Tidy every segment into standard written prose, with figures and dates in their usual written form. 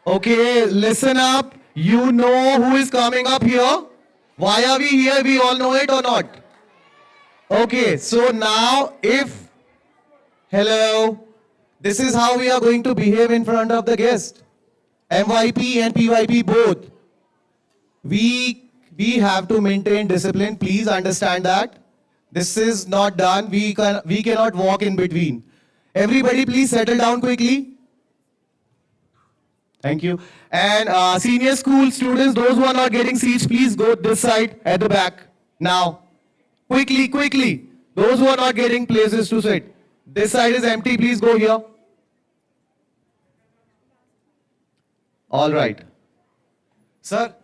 Okay, listen up. You know who is coming up here? Why are we here? We all know it or not? Okay, so now if, hello, this is how we are going to behave in front of the guest. MYP and PYP both. We have to maintain discipline. Please understand that. This is not done. We cannot walk in between. Everybody please settle down quickly. Thank you. And senior school students, those who are not getting seats, please go this side at the back. Now, quickly, quickly. Those who are not getting places to sit. This side is empty, please go here. All right. Sir.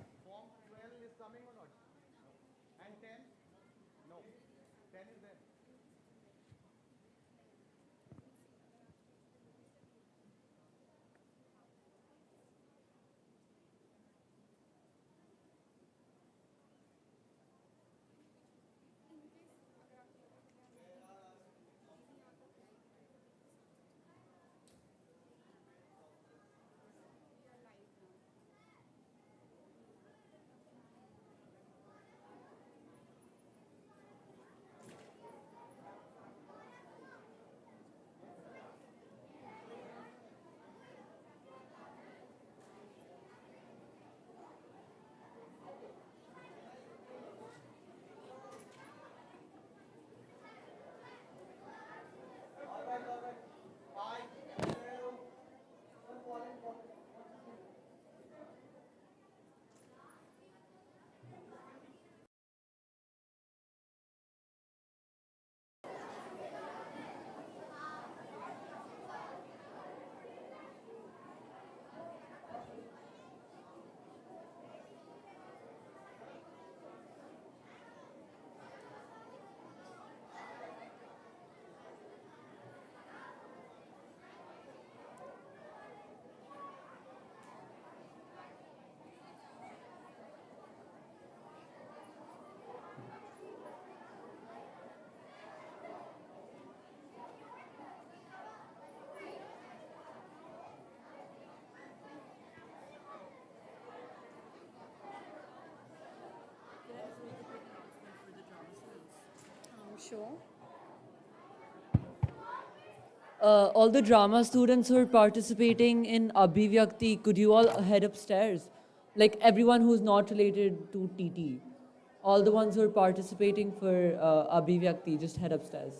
Sure. All the drama students who are participating in Abhivyakti, could you all head upstairs? Like everyone who's not related to TT. All the ones who are participating for Abhivyakti, just head upstairs.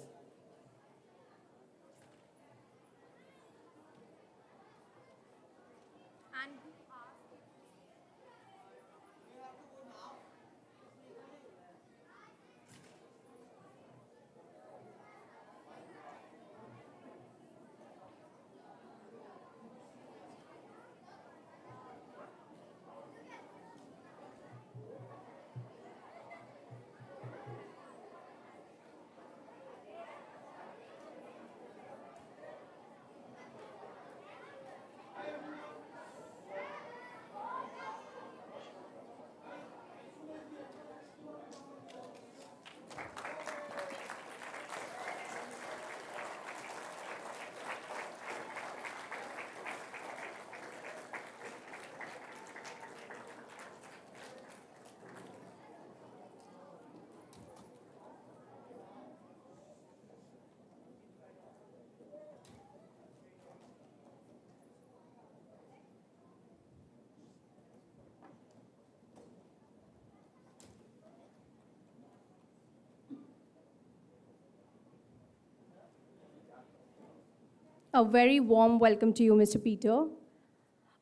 A very warm welcome to you, Mr. Peter.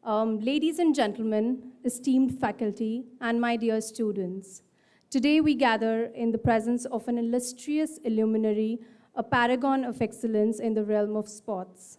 Ladies and gentlemen, esteemed faculty, and my dear students, today we gather in the presence of an illustrious illuminary, a paragon of excellence in the realm of sports.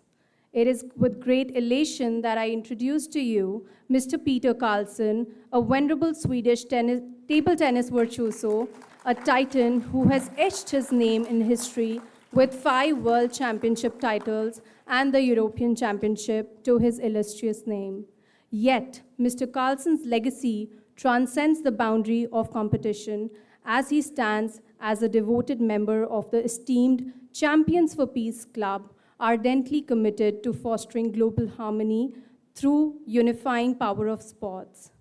It is with great elation that I introduce to you Mr. Peter Karlsson, a venerable Swedish table tennis virtuoso, a titan who has etched his name in history with 5 World Championship titles and the European Championship to his illustrious name. Yet, Mr. Karlsson's legacy transcends the boundary of competition as he stands as a devoted member of the esteemed Champions for Peace Club, ardently committed to fostering global harmony through unifying power of sports.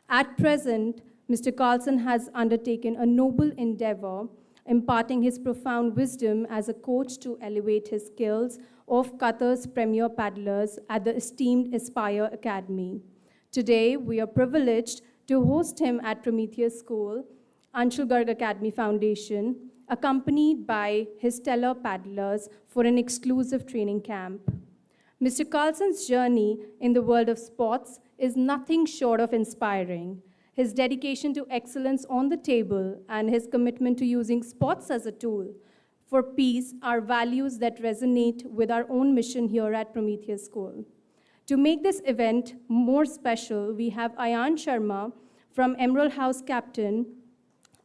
At present, Mr. Karlsson has undertaken a noble endeavor, imparting his profound wisdom as a coach to elevate his skills of Qatar's premier paddlers at the esteemed Aspire Academy. Today, we are privileged to host him at Prometheus School, Anshul Garg Academy Foundation, accompanied by his stellar paddlers for an exclusive training camp. Mr. Karlsson's journey in the world of sports is nothing short of inspiring. His dedication to excellence on the table and his commitment to using sports as a tool for peace are values that resonate with our own mission here at Prometheus School. To make this event more special, we have Ayan Sharma from Emerald House Captain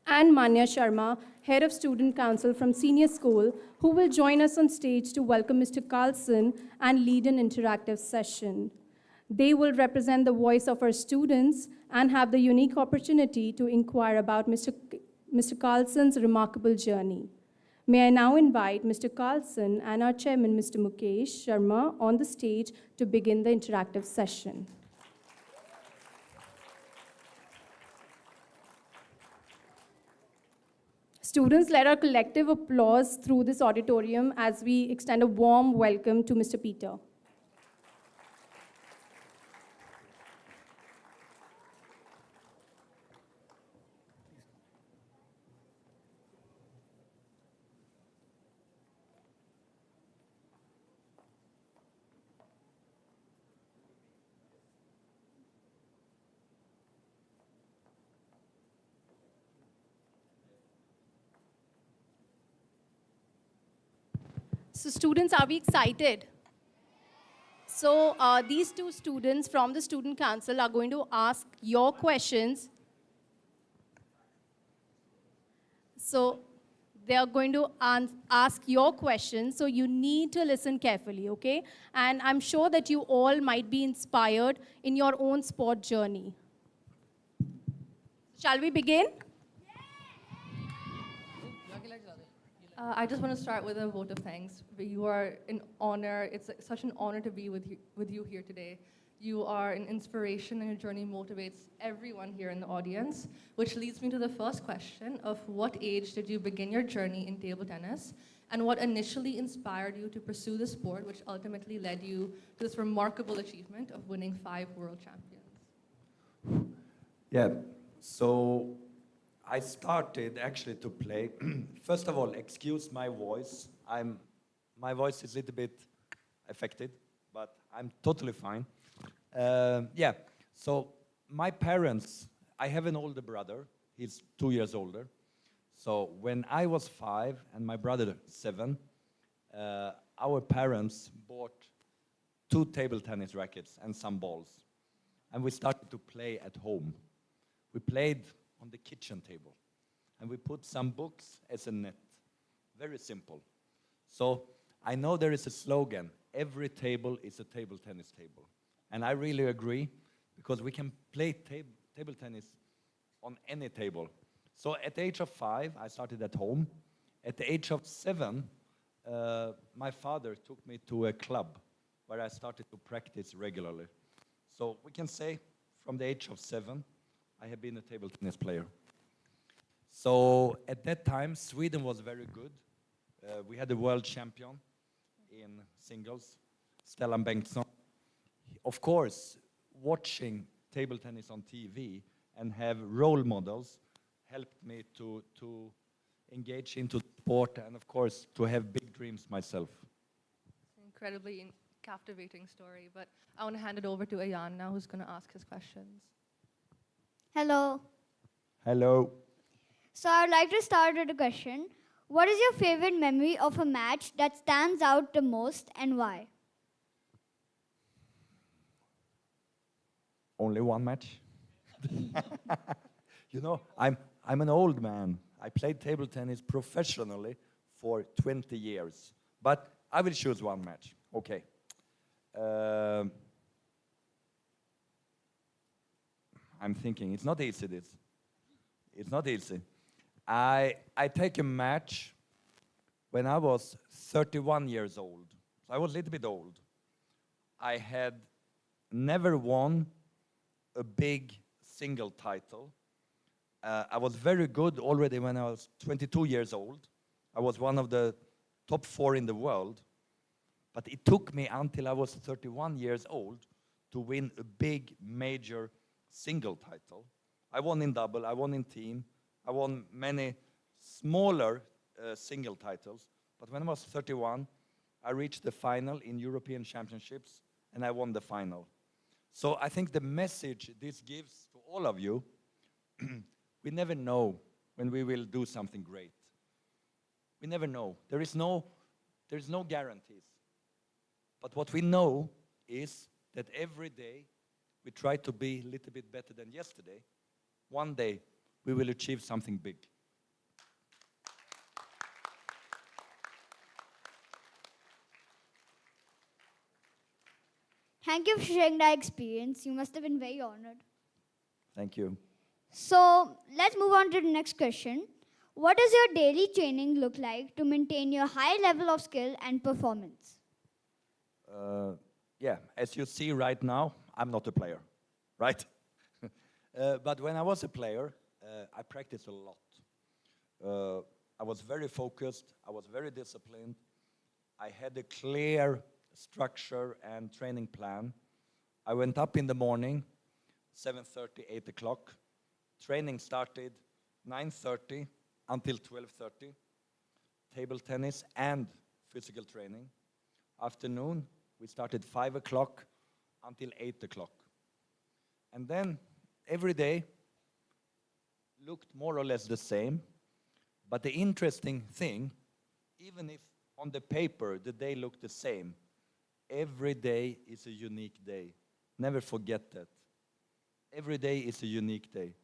and Manya Sharma, Head of Student Council from Senior School, who will join us on stage to welcome Mr. Karlsson and lead an interactive session. They will represent the voice of our students and have the unique opportunity to inquire about Mr. Karlsson's remarkable journey. May I now invite Mr. Karlsson and our chairman, Mr. Mukesh Sharma, on the stage to begin the interactive session. Students, let our collective applause through this auditorium as we extend a warm welcome to Mr. Peter. So students, are we excited? So these two students from the Student Council are going to ask your questions. So they are going to ask your questions, so you need to listen carefully, okay? And I'm sure that you all might be inspired in your own sport journey. Shall we begin? I just want to start with a vote of thanks. You are an honor. It's such an honor to be with you here today. You are an inspiration, and your journey motivates everyone here in the audience, which leads me to the first question of what age did you begin your journey in table tennis, and what initially inspired you to pursue the sport, which ultimately led you to this remarkable achievement of winning 5 world champions? Yeah, so I started actually to play. First of all, excuse my voice. My voice is a little bit affected, but I'm totally fine. Yeah, so my parents, I have an older brother. He's 2 years older. So when I was 5 and my brother 7, our parents bought 2 table tennis rackets and some balls. And we started to play at home. We played on the kitchen table. And we put some books as a net. Very simple. So I know there is a slogan, every table is a table tennis table. And I really agree, because we can play table tennis on any table. So at the age of 5, I started at home. At the age of 7, my father took me to a club where I started to practice regularly. So we can say from the age of 7, I have been a table tennis player. So at that time, Sweden was very good. We had a world champion in singles, Stellan Bengtsson. Of course, watching table tennis on TV and have role models helped me to engage into sport and, of course, to have big dreams myself. It's an incredibly captivating story, but I want to hand it over to Ayan now, who's going to ask his questions. Hello. Hello. So I'd like to start with a question. What is your favorite memory of a match that stands out the most, and why? Only one match. You know, I'm an old man. I played table tennis professionally for 20 years. But I will choose one match. Okay. I'm thinking, it's not easy, this. It's not easy. I take a match when I was 31 years old. So I was a little bit old. I had never won a big single title. I was very good already when I was 22 years old. I was one of the top 4 in the world. But it took me until I was 31 years old to win a big, major single title. I won in double, I won in team, I won many smaller single titles. But when I was 31, I reached the final in European Championships, and I won the final. So I think the message this gives to all of you, we never know when we will do something great. We never know. There is no guarantees. But what we know is that every day we try to be a little bit better than yesterday. One day we will achieve something big. Thank you for sharing that experience. You must have been very honored. Thank you. So let's move on to the next question. What does your daily training look like to maintain your high level of skill and performance? Yeah, as you see right now, I'm not a player, right? But when I was a player, I practiced a lot. I was very focused, I was very disciplined. I had a clear structure and training plan. I went up in the morning, 7:30, 8 o'clock. Training started 9:30 until 12:30. Table tennis and physical training. Afternoon, we started 5 o'clock until 8 o'clock. And then every day looked more or less the same. But the interesting thing, even if on the paper the day looked the same, every day is a unique day. Never forget that. Every day is a unique day.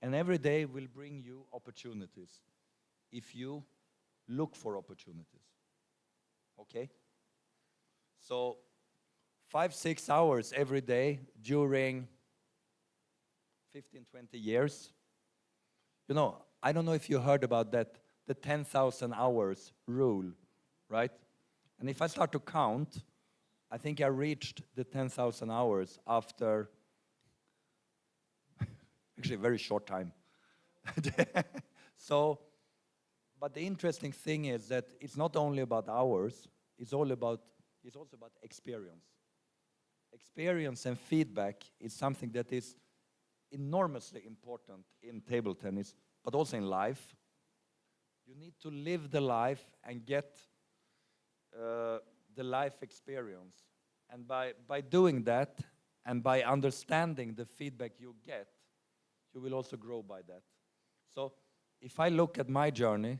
And every day will bring you opportunities if you look for opportunities. Okay? So 5-6 hours every day during 15, 20 years. You know, I don't know if you heard about that, the 10,000 hours rule, right? And if I start to count, I think I reached the 10,000 hours after actually a very short time. So, but the interesting thing is that it's not only about hours, it's also about experience. Experience and feedback is something that is enormously important in table tennis, but also in life. You need to live the life and get the life experience. And by doing that, and by understanding the feedback you get, you will also grow by that. So if I look at my journey,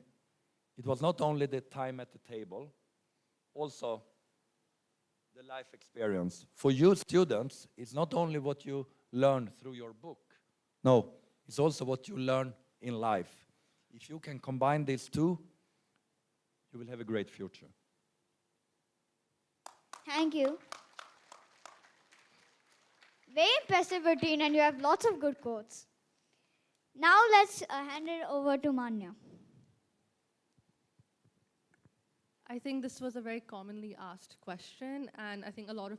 it was not only the time at the table, also the life experience. For you students, it's not only what you learn through your book. No, it's also what you learn in life. If you can combine these two, you will have a great future. Thank you. Very impressive routine, and you have lots of good quotes. Now let's hand it over to Manya. I think this was a very commonly asked question, and I think a lot of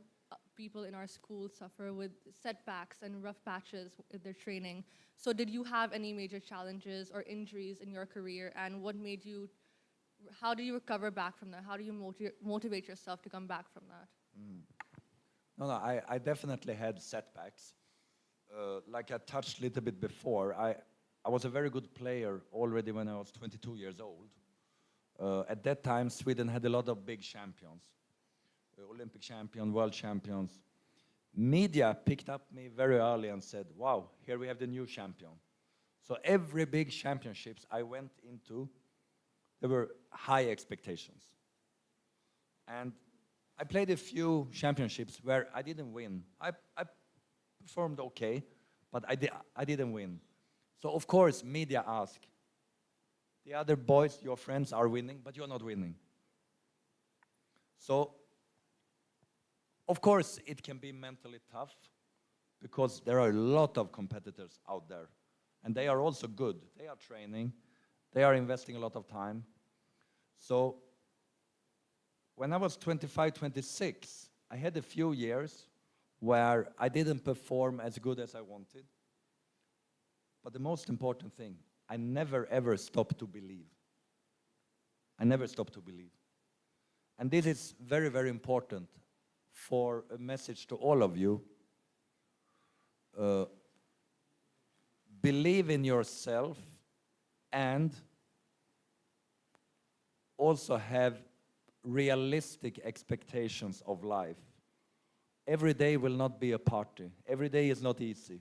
people in our school suffer with setbacks and rough patches with their training. So did you have any major challenges or injuries in your career, and how do you recover back from that? How do you motivate yourself to come back from that? No, I definitely had setbacks. Like I touched a little bit before, I was a very good player already when I was 22 years old. At that time, Sweden had a lot of big champions, Olympic champion, world champions. Media picked up me very early and said, wow, here we have the new champion. So every big championships I went into, there were high expectations. And I played a few championships where I didn't win. I performed okay, but I didn't win. So of course, media ask, the other boys, your friends, are winning, but you're not winning. So, of course, it can be mentally tough because there are a lot of competitors out there. And they are also good. They are training. They are investing a lot of time. So, when I was 25, 26, I had a few years where I didn't perform as good as I wanted. But the most important thing, I never ever stopped to believe. I never stopped to believe. And this is very, very important for a message to all of you. Believe in yourself and also have realistic expectations of life. Every day will not be a party. Every day is not easy.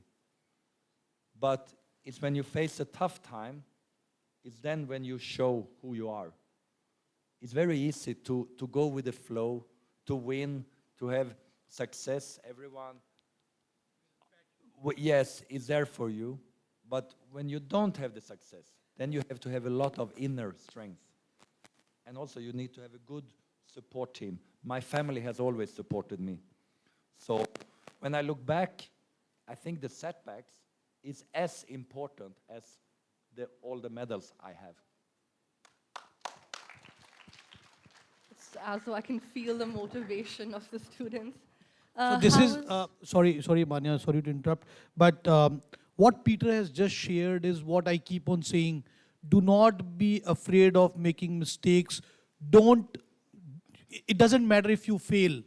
But it's when you face a tough time, it's then when you show who you are. It's very easy to go with the flow, to win, to have success. Everyone, yes, is there for you. But when you don't have the success, then you have to have a lot of inner strength. And also you need to have a good support team. My family has always supported me. So when I look back, I think the setbacks is as important as all the medals I have. It's as though I can feel the motivation of the students. So this How is, sorry, Manya, sorry to interrupt, but what Peter has just shared is what I keep on saying. Do not be afraid of making mistakes. It doesn't matter if you fail.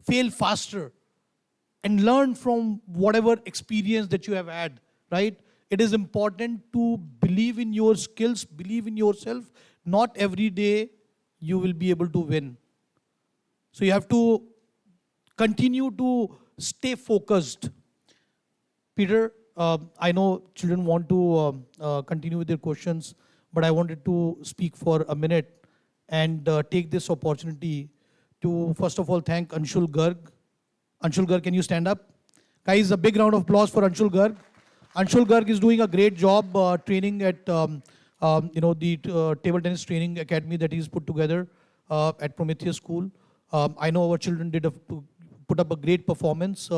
Fail faster and learn from whatever experience that you have had, right? It is important to believe in your skills, believe in yourself. Not every day you will be able to win. So you have to continue to stay focused. Peter, I know children want to continue with their questions, but I wanted to speak for a minute and take this opportunity to, first of all, thank Anshul Garg. Anshul Garg, can you stand up? Guys, a big round of applause for Anshul Garg. Anshul Garg is doing a great job training at the table tennis training academy that he's put together at Prometheus School. I know our children put up a great performance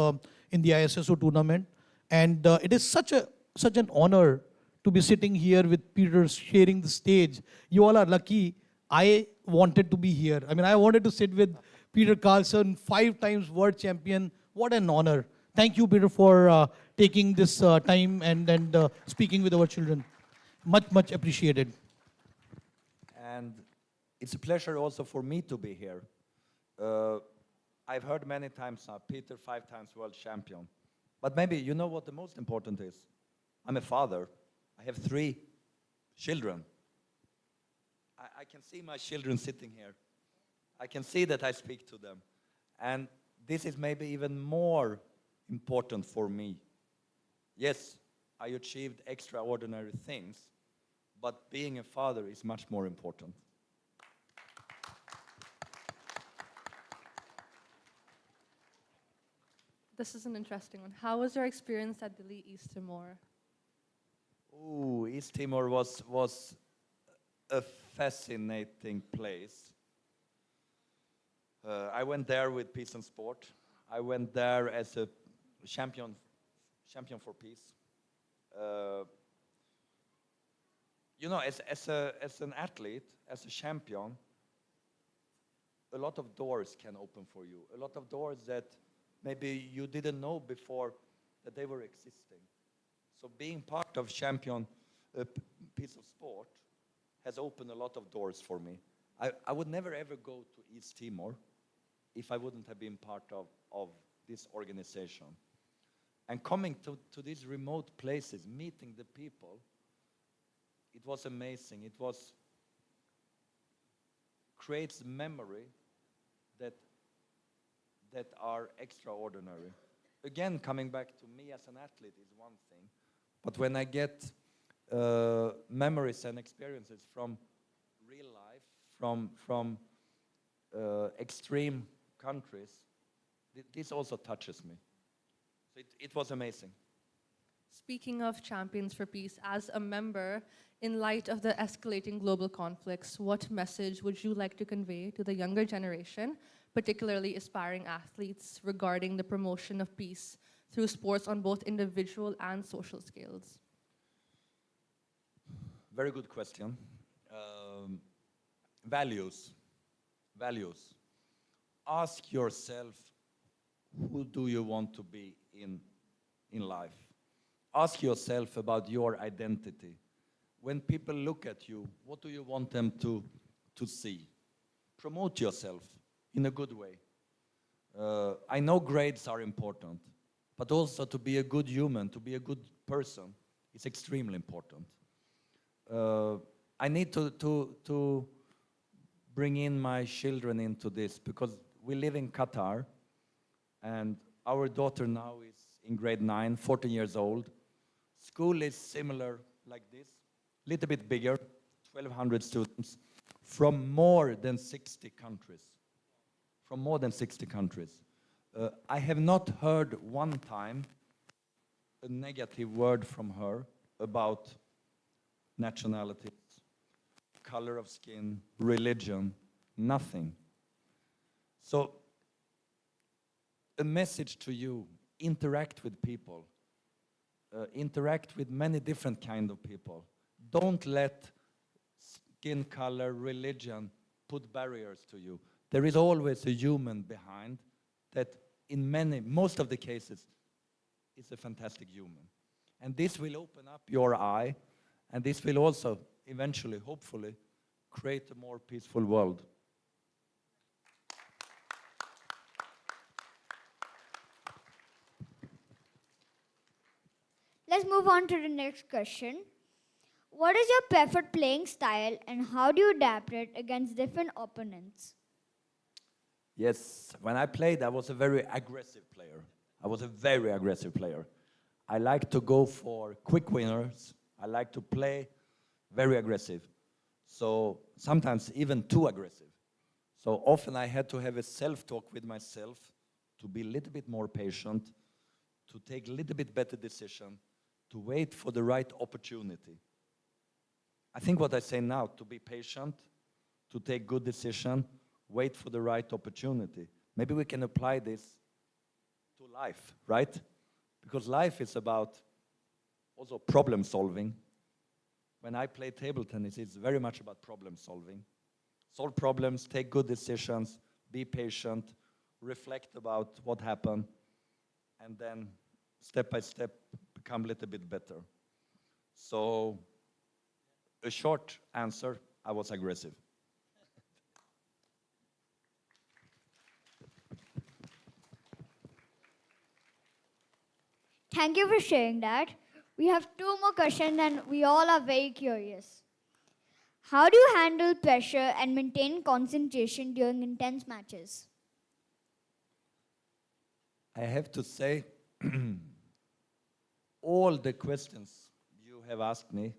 in the ISSO tournament. And it is such an honor to be sitting here with Peter sharing the stage. You all are lucky. I wanted to be here. I mean, I wanted to sit with Peter Karlsson, 5 times world champion. What an honor. Thank you, Peter, for taking this time and speaking with our children. Much, much appreciated. And it's a pleasure also for me to be here. I've heard many times now, Peter, 5 times world champion. But maybe you know what the most important is? I'm a father. I have 3 children. I can see my children sitting here. I can see that I speak to them. And this is maybe even more important for me. Yes, I achieved extraordinary things, but being a father is much more important. This is an interesting one. How was your experience at Delhi East Timor? Ooh, East Timor was a fascinating place. I went there with Peace and Sport. I went there as a champion for peace. You know, as an athlete, as a champion, a lot of doors can open for you. A lot of doors that maybe you didn't know before that they were existing. So being part of champion piece of sport has opened a lot of doors for me. I would never ever go to East Timor if I wouldn't have been part of this organization. And coming to these remote places, meeting the people, it was amazing. It creates memory that are extraordinary. Again, coming back to me as an athlete is one thing, but when I get memories and experiences from real life, from extreme countries, this also touches me. So it was amazing. Speaking of Champions for Peace, as a member, in light of the escalating global conflicts, what message would you like to convey to the younger generation, particularly aspiring athletes, regarding the promotion of peace through sports on both individual and social scales? Very good question. Values. Ask yourself, who do you want to be in life? Ask yourself about your identity. When people look at you, what do you want them to see? Promote yourself in a good way. I know grades are important, but also to be a good human, to be a good person is extremely important. I need to bring in my children into this because we live in Qatar and our daughter now is in grade 9, 14 years old. School is similar like this, little bit bigger, 1,200 students from more than 60 countries. From more than 60 countries. I have not heard one time a negative word from her about nationalities, color of skin, religion, nothing. So, a message to you, interact with people, interact with many different kind of people. Don't let skin color, religion put barriers to you. There is always a human behind that in most of the cases, is a fantastic human. And this will open up your eye, and this will also eventually, hopefully, create a more peaceful world. Let's move on to the next question. What is your preferred playing style and how do you adapt it against different opponents? Yes, when I played, I was a very aggressive player. I was a very aggressive player. I like to go for quick winners. I like to play very aggressive. So sometimes even too aggressive. So often I had to have a self-talk with myself to be a little bit more patient, to take a little bit better decision, to wait for the right opportunity. I think what I say now, to be patient, to take good decision, wait for the right opportunity. Maybe we can apply this to life, right? Because life is about also problem solving. When I play table tennis, it's very much about problem solving. Solve problems, take good decisions, be patient, reflect about what happened, and then step by step become a little bit better. So, a short answer, I was aggressive. Thank you for sharing that. We have two more questions and we all are very curious. How do you handle pressure and maintain concentration during intense matches? I have to say, all the questions you have asked me,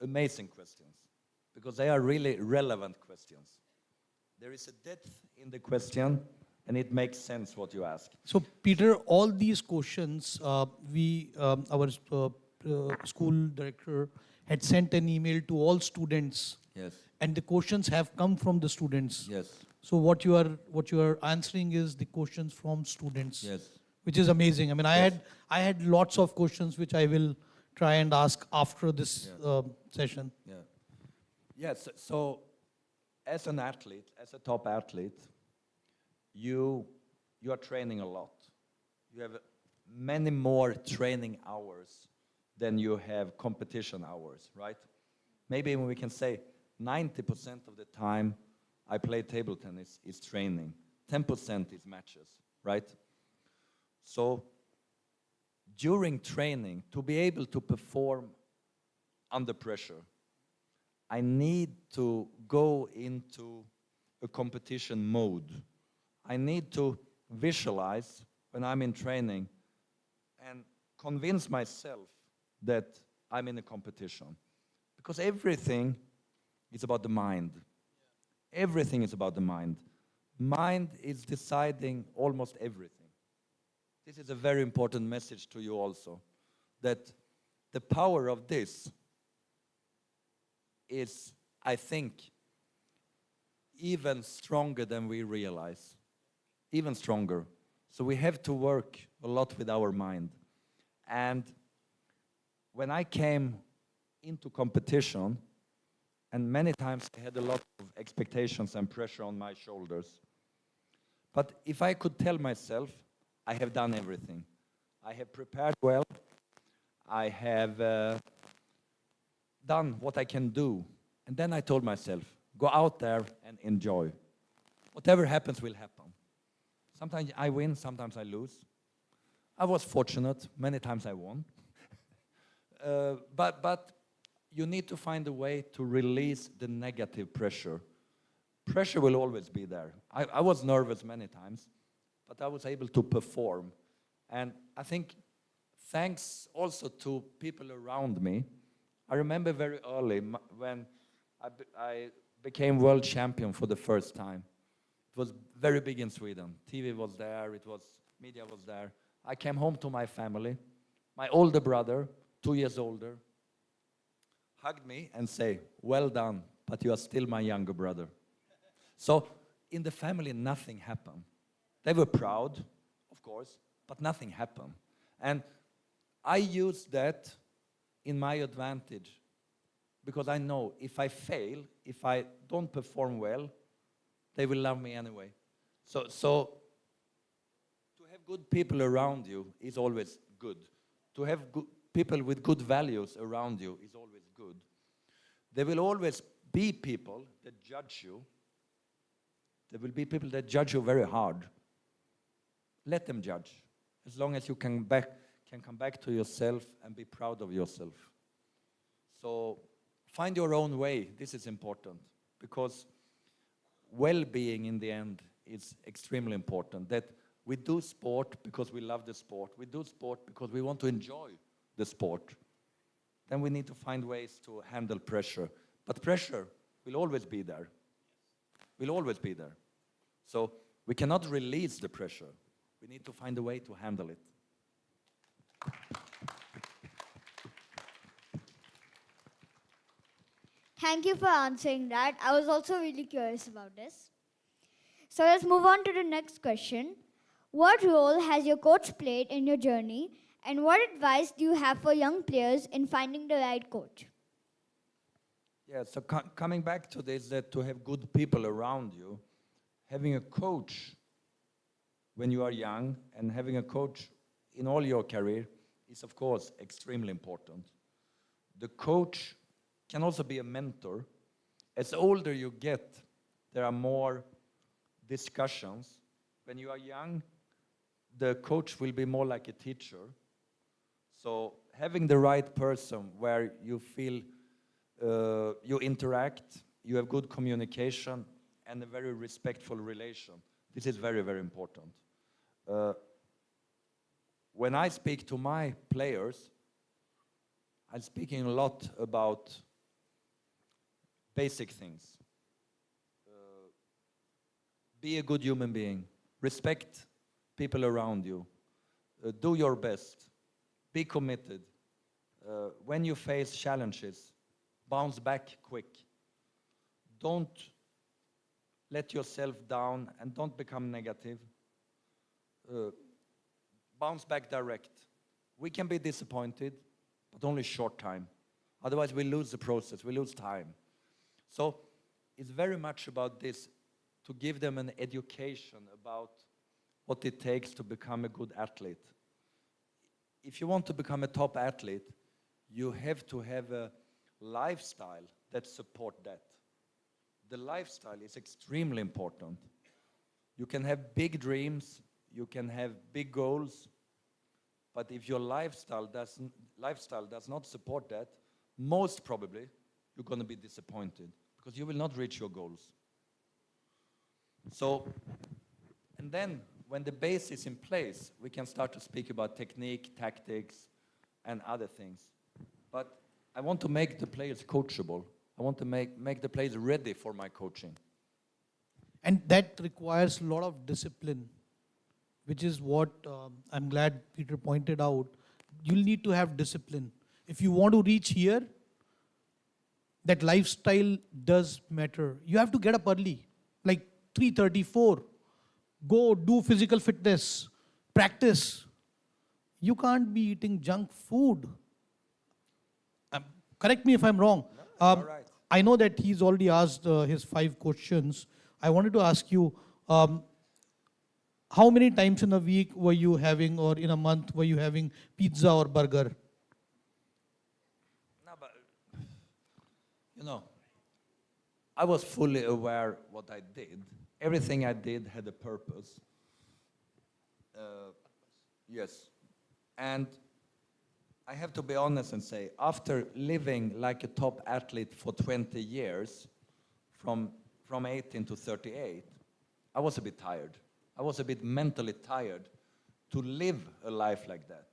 amazing questions, because they are really relevant questions. There is a depth in the question, and it makes sense what you ask. So, Peter, all these questions, our school director had sent an email to all students. Yes. And the questions have come from the students. Yes. So what you are answering is the questions from students. Yes. Which is amazing. I mean, I had lots of questions which I will try and ask after this session. Yeah. Yes. So, as an athlete, as a top athlete, you are training a lot. You have many more training hours than you have competition hours, right? Maybe we can say 90% of the time I play table tennis is training. 10% is matches, right? So during training, to be able to perform under pressure, I need to go into a competition mode. I need to visualize when I'm in training and convince myself that I'm in a competition. Because everything is about the mind. Everything is about the mind. Mind is deciding almost everything. This is a very important message to you also, that the power of this is, I think, even stronger than we realize. Even stronger. So we have to work a lot with our mind. And when I came into competition, and many times I had a lot of expectations and pressure on my shoulders. But if I could tell myself, I have done everything. I have prepared well. I have done what I can do. And then I told myself, go out there and enjoy. Whatever happens will happen. Sometimes I win, sometimes I lose. I was fortunate, many times I won. But you need to find a way to release the negative pressure. Pressure will always be there. I was nervous many times, but I was able to perform. And I think thanks also to people around me. I remember very early when I became world champion for the first time. It was very big in Sweden. TV was there, media was there. I came home to my family. My older brother, 2 years older, hugged me and said, well done, but you are still my younger brother. So in the family, nothing happened. They were proud, of course, but nothing happened. And I used that in my advantage because I know if I fail, if I don't perform well, they will love me anyway. So to have good people around you is always good. To have people with good values around you is always good. There will always be people that judge you. There will be people that judge you very hard. Let them judge, as long as you can come back to yourself and be proud of yourself. So find your own way. This is important because well-being in the end is extremely important. That we do sport because we love the sport. We do sport because we want to enjoy the sport. Then we need to find ways to handle pressure. But pressure will always be there. Will always be there. So we cannot release the pressure. We need to find a way to handle it. Thank you for answering that. I was also really curious about this. So let's move on to the next question. What role has your coach played in your journey, and what advice do you have for young players in finding the right coach? Yeah, so coming back to this, that to have good people around you, having a coach when you are young and having a coach in all your career is, of course, extremely important. The coach can also be a mentor. As older you get, there are more discussions. When you are young, the coach will be more like a teacher. So having the right person where you feel you interact, you have good communication, and a very respectful relation. This is very, very important. When I speak to my players, I'm speaking a lot about basic things. Be a good human being. Respect people around you. Do your best. Be committed. When you face challenges, bounce back quick. Don't let yourself down and don't become negative. Bounce back direct. We can be disappointed, but only short time. Otherwise, we lose the process, we lose time. So it's very much about this, to give them an education about what it takes to become a good athlete. If you want to become a top athlete, you have to have a lifestyle that support that. The lifestyle is extremely important. You can have big dreams, you can have big goals, but if your lifestyle does not support that, most probably you're going to be disappointed because you will not reach your goals. So, and then when the base is in place, we can start to speak about technique, tactics, and other things. But I want to make the players coachable. I want to make the players ready for my coaching. And that requires a lot of discipline, which is what I'm glad Peter pointed out. You'll need to have discipline. If you want to reach here, that lifestyle does matter. You have to get up early, like 3:34. Go do physical fitness, practice. You can't be eating junk food. Correct me if I'm wrong. All right. I know that he's already asked his 5 questions. I wanted to ask you, how many times in a week were you having, or in a month, were you having pizza or burger? No, but, you know, I was fully aware what I did. Everything I did had a purpose. Yes. And I have to be honest and say, after living like a top athlete for 20 years, from 18 to 38, I was a bit tired. I was a bit mentally tired to live a life like that.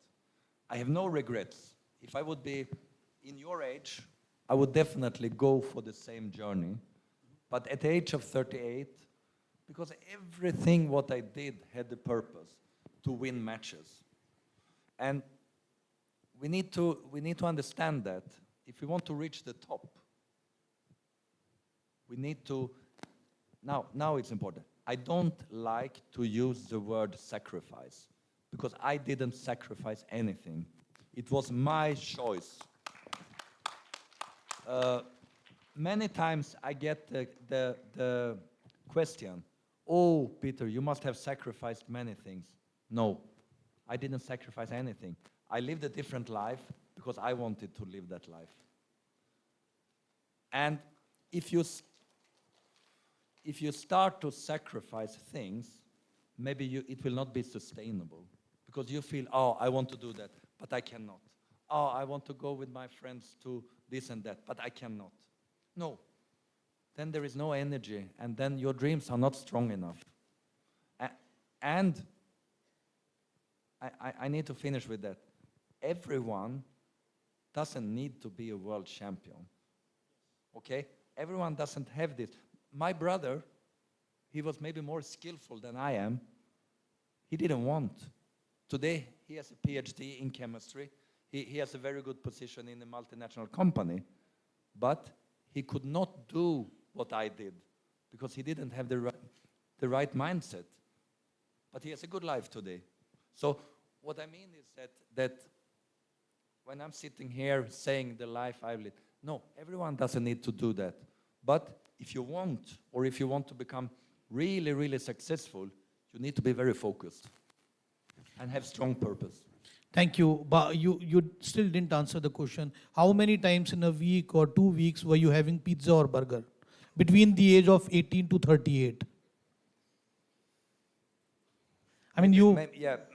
I have no regrets. If I would be in your age, I would definitely go for the same journey. But at the age of 38, because everything what I did had the purpose to win matches. And we need to understand that if we want to reach the top, we need to, now it's important. I don't like to use the word sacrifice, because I didn't sacrifice anything. It was my choice. Many times I get the question, oh, Peter, you must have sacrificed many things. No, I didn't sacrifice anything. I lived a different life because I wanted to live that life. And if you start to sacrifice things, maybe it will not be sustainable, because you feel, oh, I want to do that, but I cannot. Oh, I want to go with my friends to this and that, but I cannot. No. Then there is no energy, and then your dreams are not strong enough. And I need to finish with that. Everyone doesn't need to be a world champion. Okay? Everyone doesn't have this. My brother, he was maybe more skillful than I am. He didn't want. Today, he has a PhD in chemistry. He has a very good position in a multinational company. But he could not do what I did because he didn't have the right mindset. But he has a good life today. So what I mean is that when I'm sitting here saying the life I've lived, no, everyone doesn't need to do that. But if you want, or if you want to become really, really successful, you need to be very focused and have strong purpose. Thank you. But you still didn't answer the question. How many times in a week or 2 weeks were you having pizza or burger between the age of 18 to 38? I mean,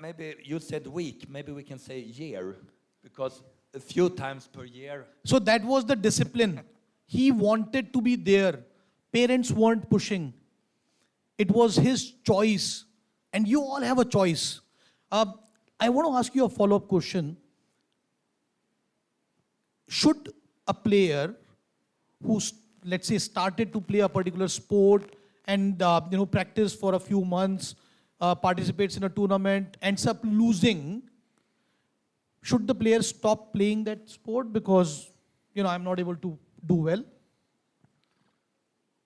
maybe you said week. Maybe we can say year, because a few times per year. So that was the discipline. He wanted to be there. Parents weren't pushing. It was his choice. And you all have a choice. I want to ask you a follow-up question. Should a player who, let's say, started to play a particular sport and practice for a few months, participates in a tournament, ends up losing, should the player stop playing that sport because I'm not able to do well?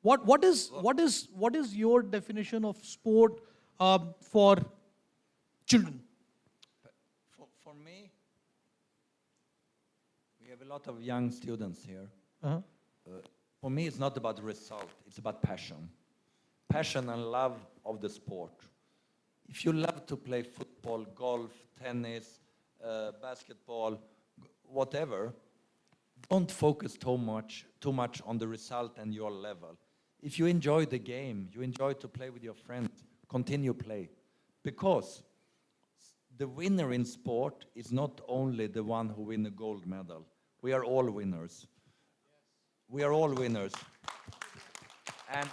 What is your definition of sport for children? For me, we have a lot of young students here. Uh-huh. For me, it's not about the result. It's about passion. Passion and love of the sport. If you love to play football, golf, tennis, basketball, whatever, don't focus too much on the result and your level. If you enjoy the game, you enjoy to play with your friends, continue play. Because the winner in sport is not only the one who wins a gold medal. We are all winners. We are all winners.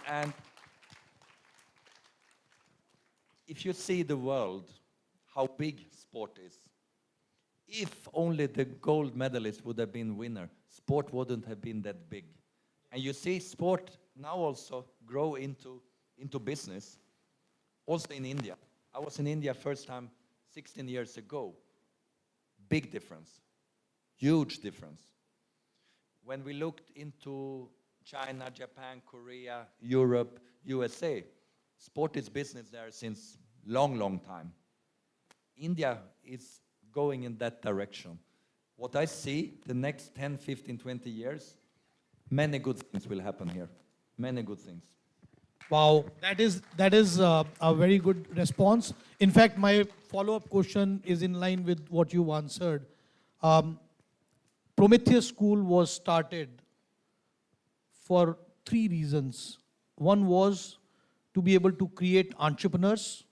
And if you see the world, how big sport is, if only the gold medalist would have been winner, sport wouldn't have been that big. And you see sport now also grow into business, also in India. I was in India first time 16 years ago. Big difference, huge difference. When we looked into China, Japan, Korea, Europe, USA, sport is business there since long time. India is going in that direction. What I see, the next 10, 15, 20 years, many good things will happen here. Many good things. Wow, that is a very good response. In fact, my follow-up question is in line with what you answered. Um, Prometheus School was started for three reasons. One was to be able to create entrepreneurs,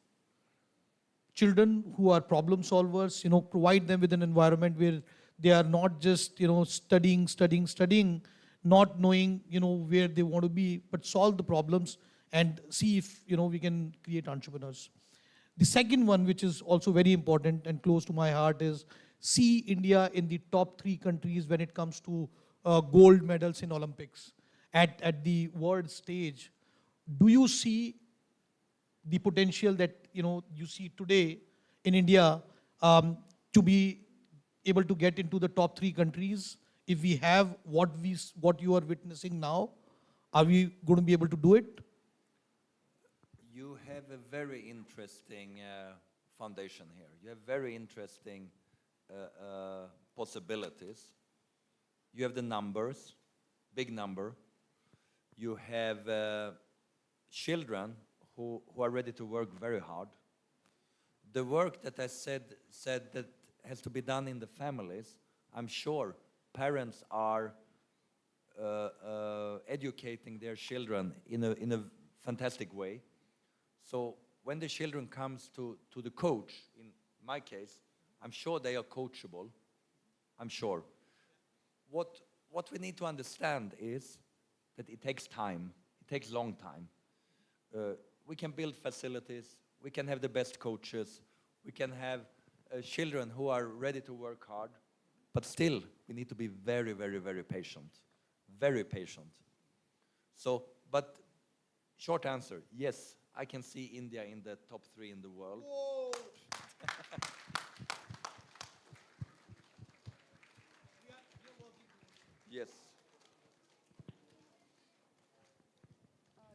children who are problem solvers, provide them with an environment where they are not just, studying, not knowing, where they want to be, but solve the problems and see if, we can create entrepreneurs. The second one, which is also very important and close to my heart, is see India in the top three countries when it comes to gold medals in Olympics at the world stage. Do you see the potential that you see today in India to be able to get into the top three countries? If we have what you are witnessing now, are we going to be able to do it? You have a very interesting foundation here. You have very interesting possibilities. You have the numbers, big number. You have children who are ready to work very hard. The work that I said that has to be done in the families, I'm sure parents are educating their children in a fantastic way. So when the children comes to the coach, in my case, I'm sure they are coachable. I'm sure. What we need to understand is that it takes time. It takes long time. We can build facilities. We can have the best coaches. We can have children who are ready to work hard. But still, we need to be very, very, very patient. Very patient. So, but short answer, yes, I can see India in the top three in the world. Yes.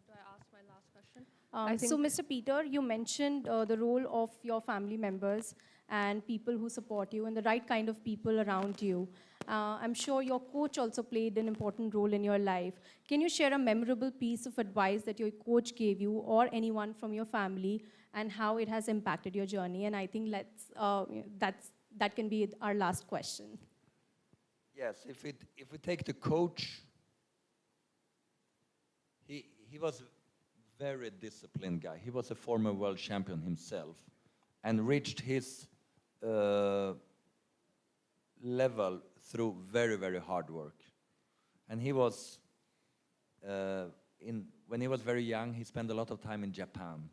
Do I ask my last question? So, Mr. Peter, you mentioned the role of your family members and people who support you and the right kind of people around you. I'm sure your coach also played an important role in your life. Can you share a memorable piece of advice that your coach gave you or anyone from your family and how it has impacted your journey? And I think that can be our last question. Yes, if we take the coach, he was very disciplined guy. He was a former world champion himself and reached his level through very, very hard work. And he was, when he was very young, he spent a lot of time in Japan.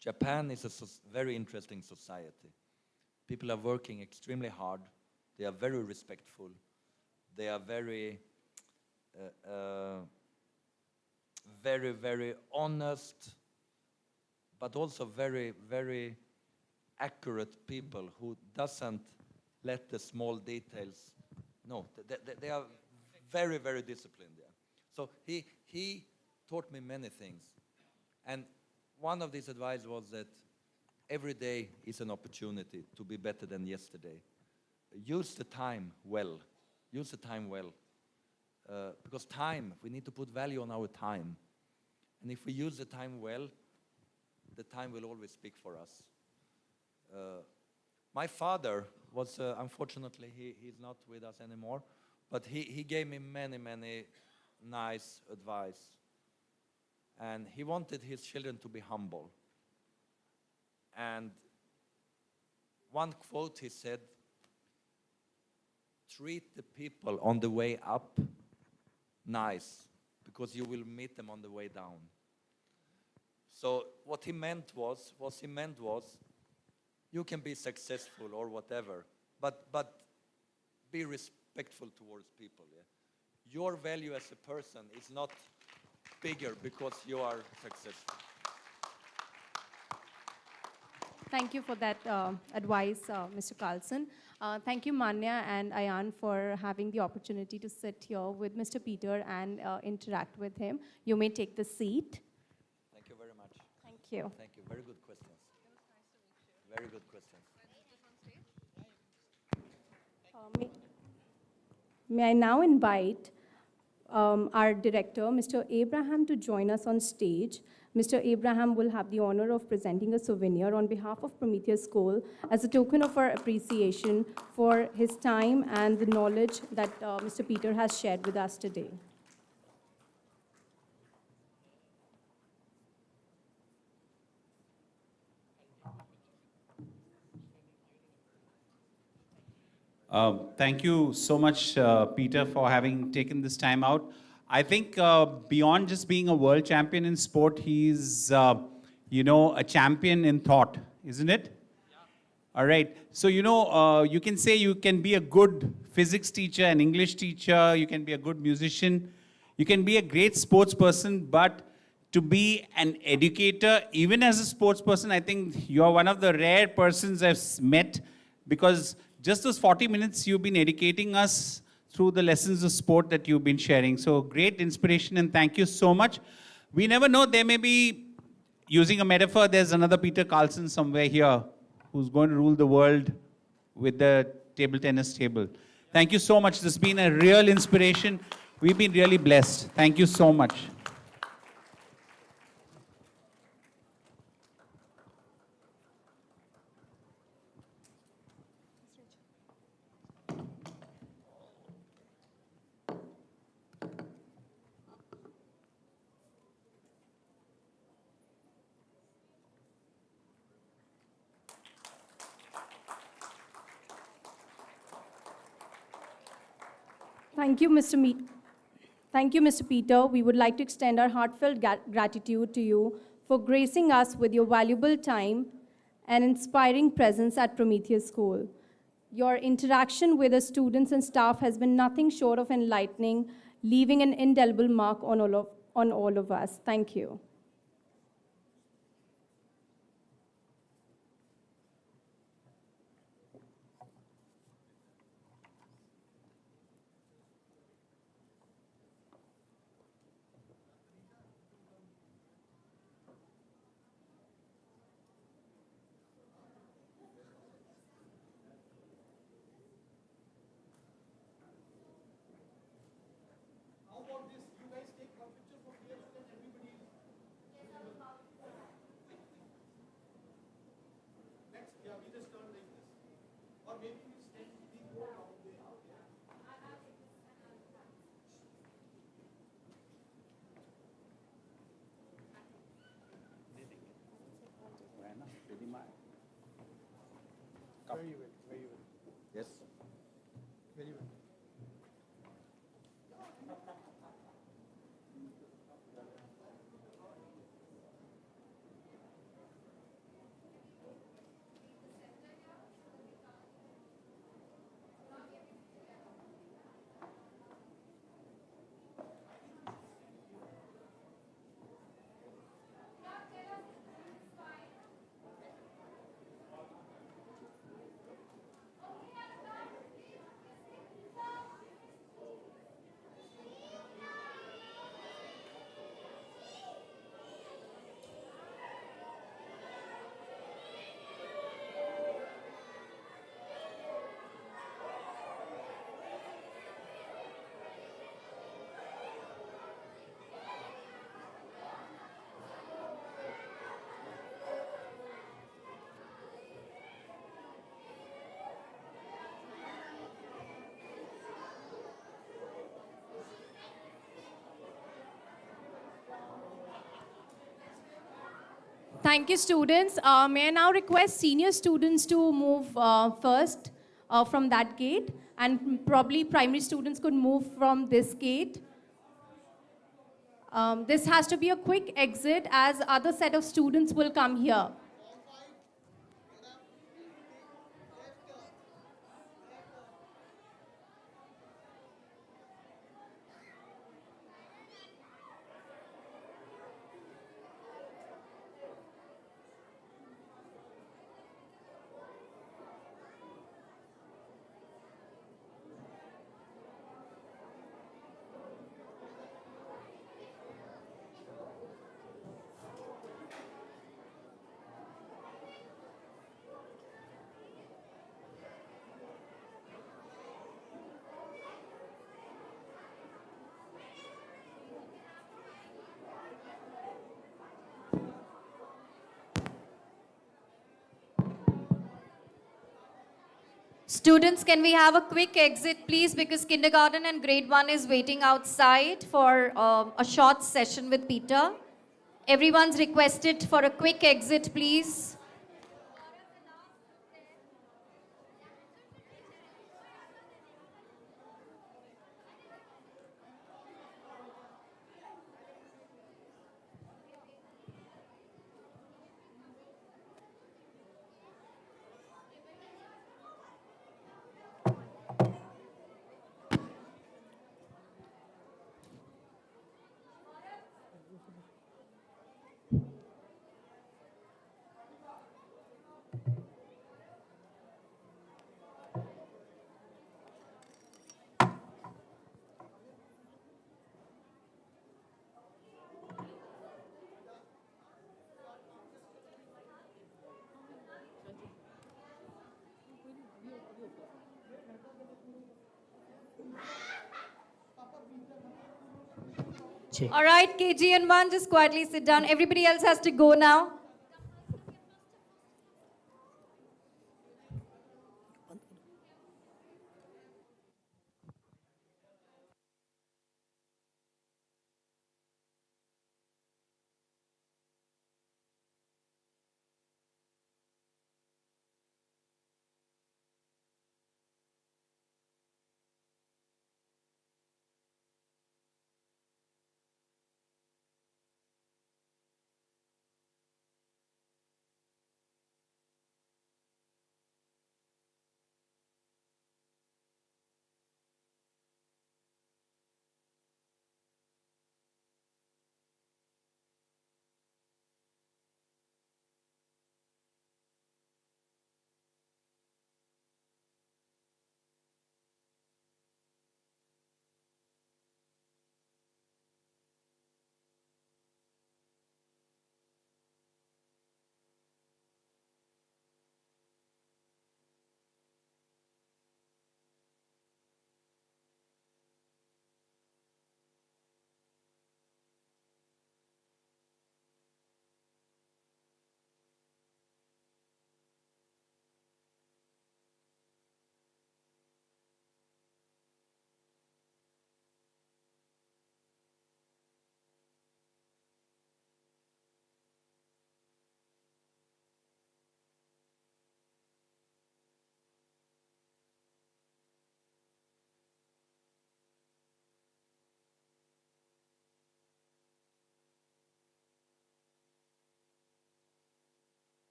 Japan is a very interesting society. People are working extremely hard. They are very respectful. They are very, very, very honest, but also very, very accurate people who doesn't let the small details. No, they are very, very disciplined there. So he taught me many things. And one of these advice was that every day is an opportunity to be better than yesterday. Use the time well. Use the time well. Because time, we need to put value on our time. And if we use the time well, the time will always speak for us. My father was, unfortunately, he's not with us anymore, but he gave me many, many nice advice. And he wanted his children to be humble. And one quote he said, treat the people on the way up nice, because you will meet them on the way down. So what he meant was, you can be successful or whatever, but be respectful towards people. Yeah? Your value as a person is not bigger because you are successful. Thank you for that advice, Mr. Karlsson. Thank you, Manya and Ayan, for having the opportunity to sit here with Mr. Peter and interact with him. You may take the seat. Thank you very much. Thank you. Thank you. Very good questions. Very good questions. May I now invite our director, Mr. Abraham, to join us on stage. Mr. Abraham will have the honor of presenting a souvenir on behalf of Prometheus School as a token of our appreciation for his time and the knowledge that Mr. Peter has shared with us today. Thank you so much, Peter, for having taken this time out. I think beyond just being a world champion in sport, he's, a champion in thought, isn't it? All right. So, you can say you can be a good physics teacher, an English teacher, you can be a good musician, you can be a great sports person, but to be an educator, even as a sports person, I think you're one of the rare persons I've met, because just those 40 minutes you've been educating us through the lessons of sport that you've been sharing. So great inspiration, and thank you so much. We never know, there may be, using a metaphor, there's another Peter Karlsson somewhere here who's going to rule the world with the table tennis table. Thank you so much. This has been a real inspiration. We've been really blessed. Thank you so much. Thank you, Mr. Peter. We would like to extend our heartfelt gratitude to you for gracing us with your valuable time and inspiring presence at Prometheus School. Your interaction with the students and staff has been nothing short of enlightening, leaving an indelible mark on all of us. Thank you. Yes. Very well. Thank you, students. May I now request senior students to move first from that gate, and probably primary students could move from this gate. This has to be a quick exit as other set of students will come here. Students, can we have a quick exit, please? Because kindergarten and grade 1 is waiting outside for a short session with Peter. Everyone's requested for a quick exit, please. All right, KG and 1, just quietly sit down. Everybody else has to go now.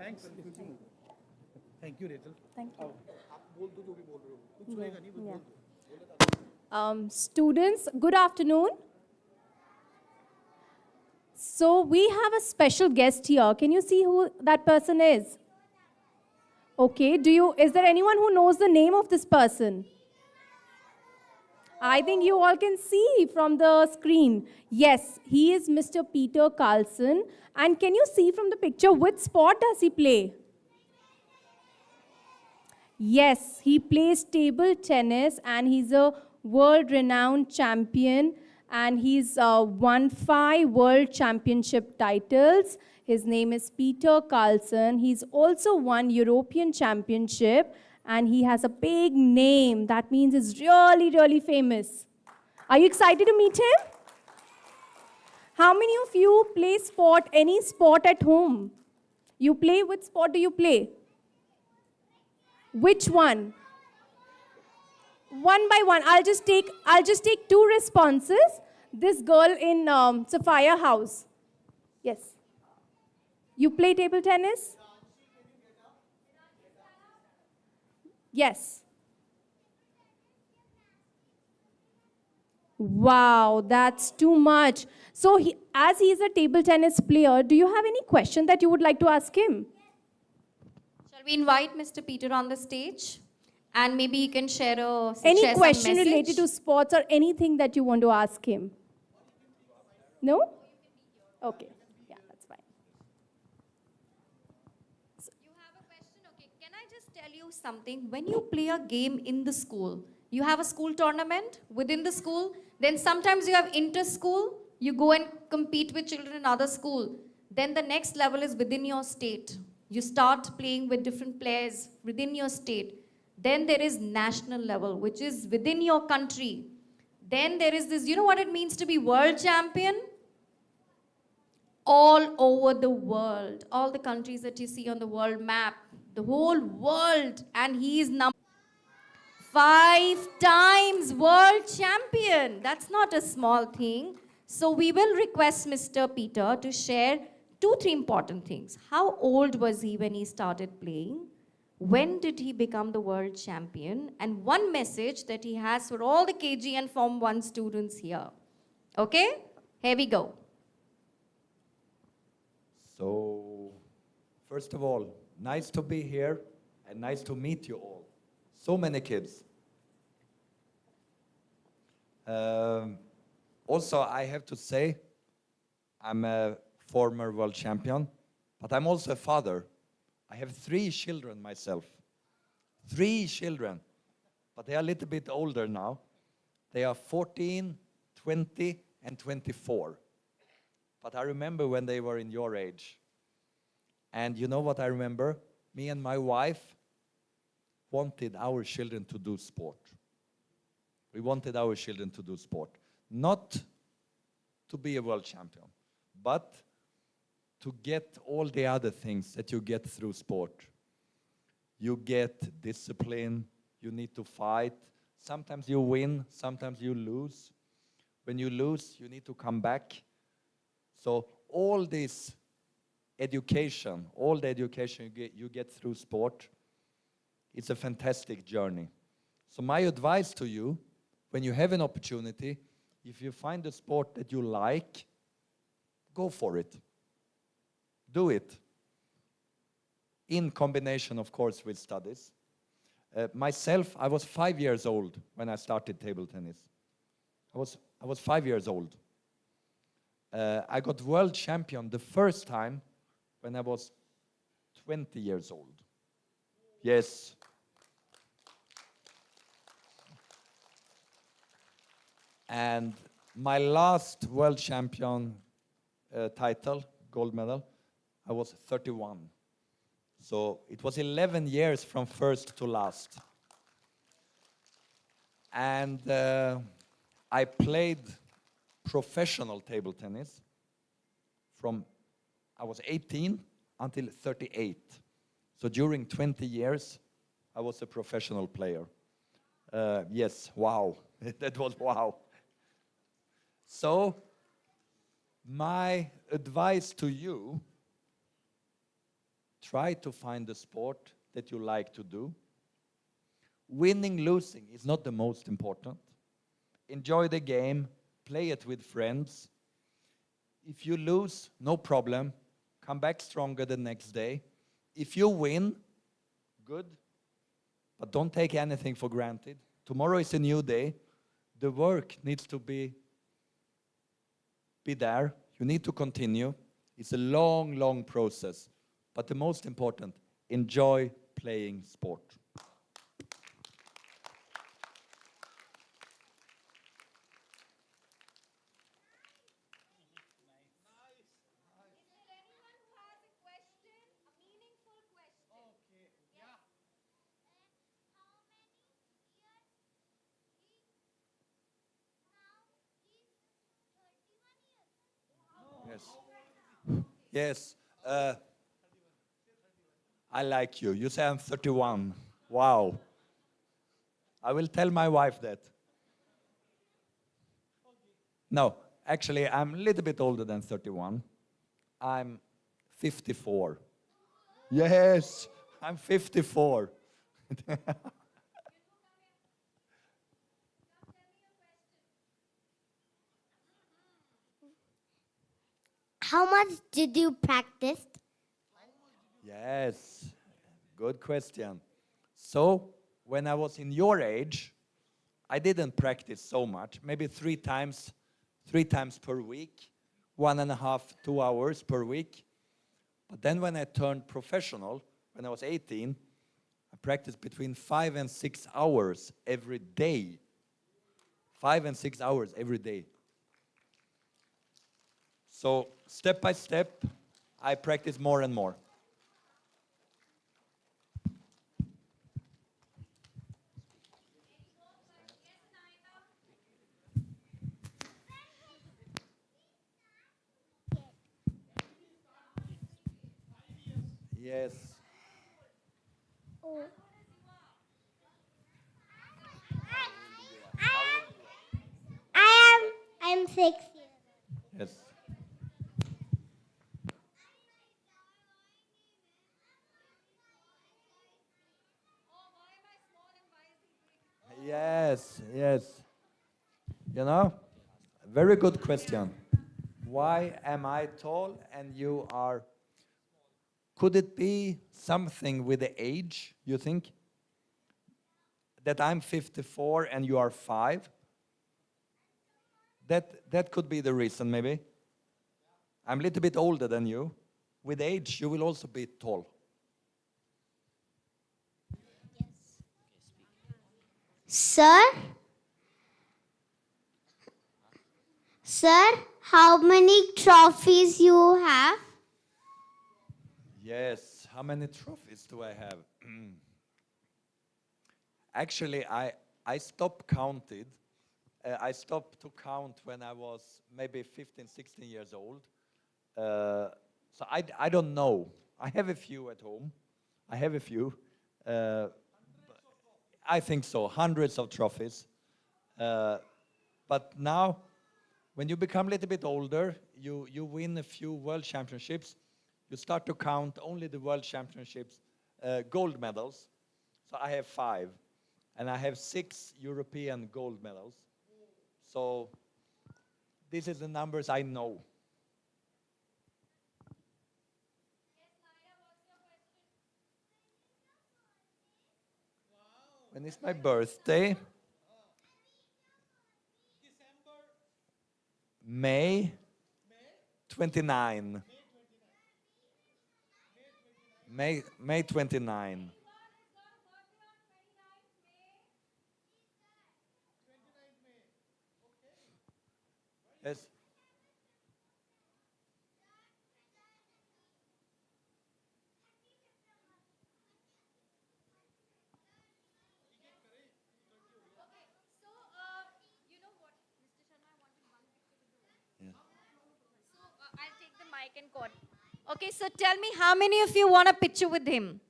Thanks. Thank you, Rachel. Thank you. Students, good afternoon. So we have a special guest here. Can you see who that person is? Okay, is there anyone who knows the name of this person? I think you all can see from the screen. Yes, he is Mr. Peter Karlsson. And can you see from the picture which sport does he play? Yes, he plays table tennis and he's a world-renowned champion and he's won 5 world championship titles. His name is Peter Karlsson. He's also won European championship and he has a big name. That means he's really, really famous. Are you excited to meet him? How many of you play sport, any sport at home? You play, which sport do you play? Which one? One by one. I'll just take 2 responses. This girl in Sophia House. Yes. You play table tennis? Yes. Wow, that's too much. So, as he's a table tennis player, do you have any question that you would like to ask him? Shall we invite Mr. Peter on the stage? And maybe he can share Any some question message. related to sports or anything that you want to ask him? No? Okay. Yeah, that's fine. You have a question? Okay. Can I just tell you something? When you play a game in the school, you have a school tournament within the school, then sometimes you have inter-school, you go and compete with children in other school. Then the next level is within your state. You start playing with different players within your state. Then there is national level, which is within your country. Then there is this, you know what it means to be world champion? All over the world, all the countries that you see on the world map, the whole world, and he is number 5 times world champion. That's not a small thing. So we will request Mr. Peter to share 2-3 important things. How old was he when he started playing? When did he become the world champion? And one message that he has for all the KG and Form 1 students here. Okay? Here we go. So, first of all, nice to be here and nice to meet you all. So many kids. Also, I have to say, I'm a former world champion, but I'm also a father. I have 3 children myself. 3 children. But they are a little bit older now. They are 14, 20, and 24. But I remember when they were in your age. And you know what I remember? Me and my wife wanted our children to do sport. We wanted our children to do sport. Not to be a world champion, but to get all the other things that you get through sport. You get discipline, you need to fight. Sometimes you win, sometimes you lose. When you lose, you need to come back. So all this education, all the education you get through sport, it's a fantastic journey. So my advice to you, when you have an opportunity, if you find a sport that you like, go for it. Do it. In combination, of course, with studies. Myself, I was 5 years old when I started table tennis. I was 5 years old. I got world champion the first time when I was 20 years old. Yes. And my last world champion title, gold medal, I was 31. So it was 11 years from first to last. And I played professional table tennis from I was 18 until 38. So during 20 years, I was a professional player. Yes, wow, that was wow. So my advice to you, try to find the sport that you like to do. Winning, losing is not the most important. Enjoy the game, play it with friends. If you lose, no problem. Come back stronger the next day. If you win, good. But don't take anything for granted. Tomorrow is a new day. The work needs to be there. You need to continue. It's a long, long process. But the most important, enjoy playing sport. Yes. Yes. I like you. You say I'm 31. Wow. I will tell my wife that. No, actually, I'm a little bit older than 31. I'm 54. Yes, I'm 54. How much did you practice? Yes, good question. So, when I was in your age, I didn't practice so much, maybe three times per week, 1.5, 2 hours per week. But then when I turned professional, when I was 18, I practiced between 5 and 6 hours every day. 5 and 6 hours every day. So step by step, I practice more and more. Yes. I'm 6 years. Yes. Yes, yes. You know, very good question. Why am I tall and you are? Could it be something with the age, you think? That I'm 54 and you are 5? That could be the reason, maybe. I'm a little bit older than you. With age, you will also be tall. Sir? Sir, how many trophies you have? Yes, how many trophies do I have? Actually, I stopped counted. I stopped to count when I was maybe 15, 16 years old. So I don't know. I have a few at home. I have a few. I think so, hundreds of trophies. But now, when you become a little bit older, you win a few world championships. You start to count only the world championships, gold medals. So I have 5. And I have 6 European gold medals. So this is the numbers I know. When is my birthday? May 29. May 29. Yes. I'll take the mic and cord. Okay, so tell me how many of you want a picture with him?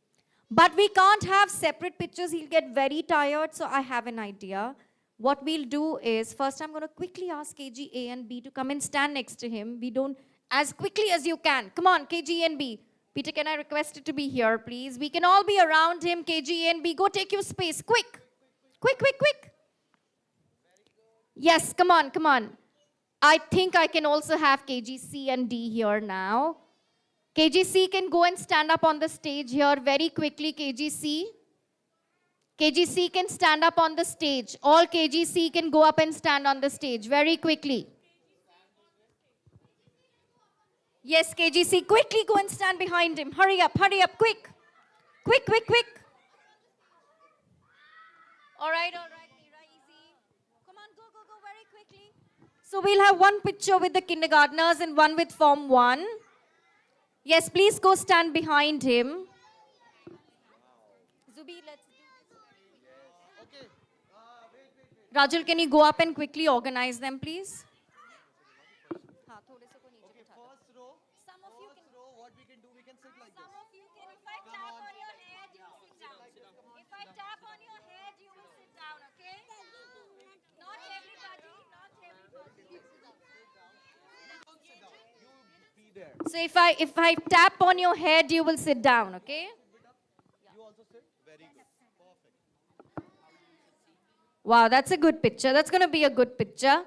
But we can't have separate pictures. He'll get very tired, so I have an idea. What we'll do is, first I'm going to quickly ask KG A and B to come and stand next to him. We don't, as quickly as you can. Come on, KG and B. Peter, can I request it to be here, please? We can all be around him. KG, A and B, go take your space. Quick. Quick, quick, quick. Yes, come on, come on. I think I can also have KG, C and D here now. KGC can go and stand up on the stage here very quickly, KGC. KGC can stand up on the stage. All KGC can go up and stand on the stage very quickly. Yes, KGC, quickly go and stand behind him. Hurry up, quick. Quick, quick, quick. All right, Mira, easy. Come on, go very quickly. So we'll have one picture with the kindergartners and one with Form 1. Yes, please go stand behind him. Zubi, let's do this. Rajul, can you go up and quickly organize them, please? Some of you can, some of you can, if I tap on your head, you will sit down. If I tap on your head, you will sit down, okay? Not everybody. So if I tap on your head, you will sit down, okay? You also sit? Very good. Perfect. Wow, that's a good picture. That's going to be a good picture.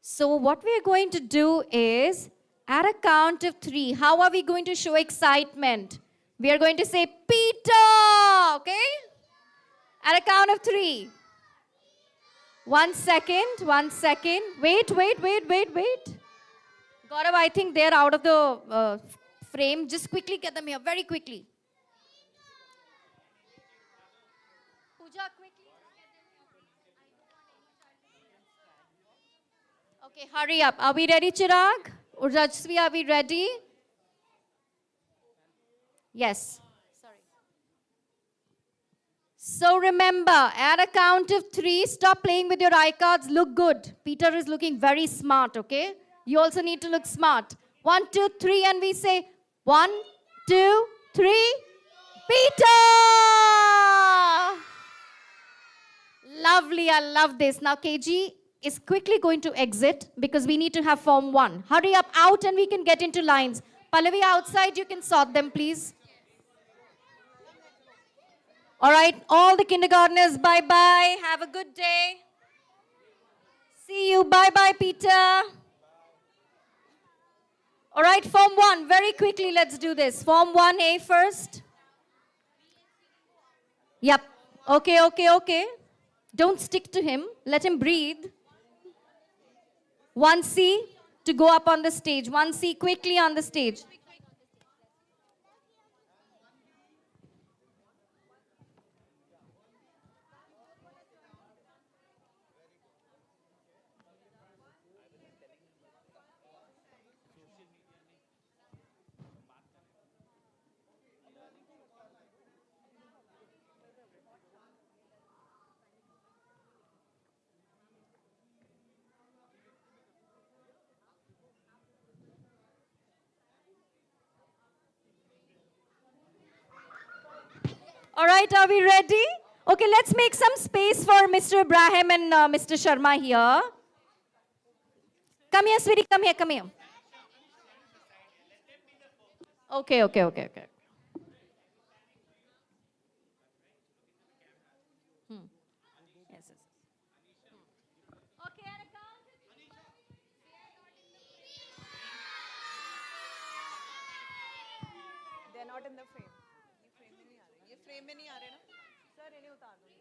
So what we are going to do is, at a count of 3, how are we going to show excitement? We are going to say, Peter, okay? At a count of 3. 1 second, 1 second. Wait. Gaurav, I think they're out of the frame. Just quickly get them here, very quickly. Pooja, quickly. Okay, hurry up. Are we ready, Chirag? Or Rajsvi, are we ready? Yes. Sorry. So remember, at a count of 3, stop playing with your iCards. Look good. Peter is looking very smart, okay? You also need to look smart. 1, 2, 3, and we say 1, 2, 3. Peter! Lovely, I love this. Now KG is quickly going to exit because we need to have Form 1. Hurry up out and we can get into lines. Pallavi, outside, you can sort them, please. All right, all the kindergartners, bye-bye. Have a good day. See you. Bye-bye, Peter. All right, Form 1, very quickly, let's do this. Form 1A first. Yep. Okay. Don't stick to him. Let him breathe. 1C to go up on the stage. 1C quickly on the stage. All right, are we ready? Okay, let's make some space for Mr. Ibrahim and Mr. Sharma here. Come here, sweetie, come here. Okay. Yes. Okay, at a count of 3. They're not in the frame. ये frame में नहीं आ रहे ना? Sir, इन्हें उतार दो.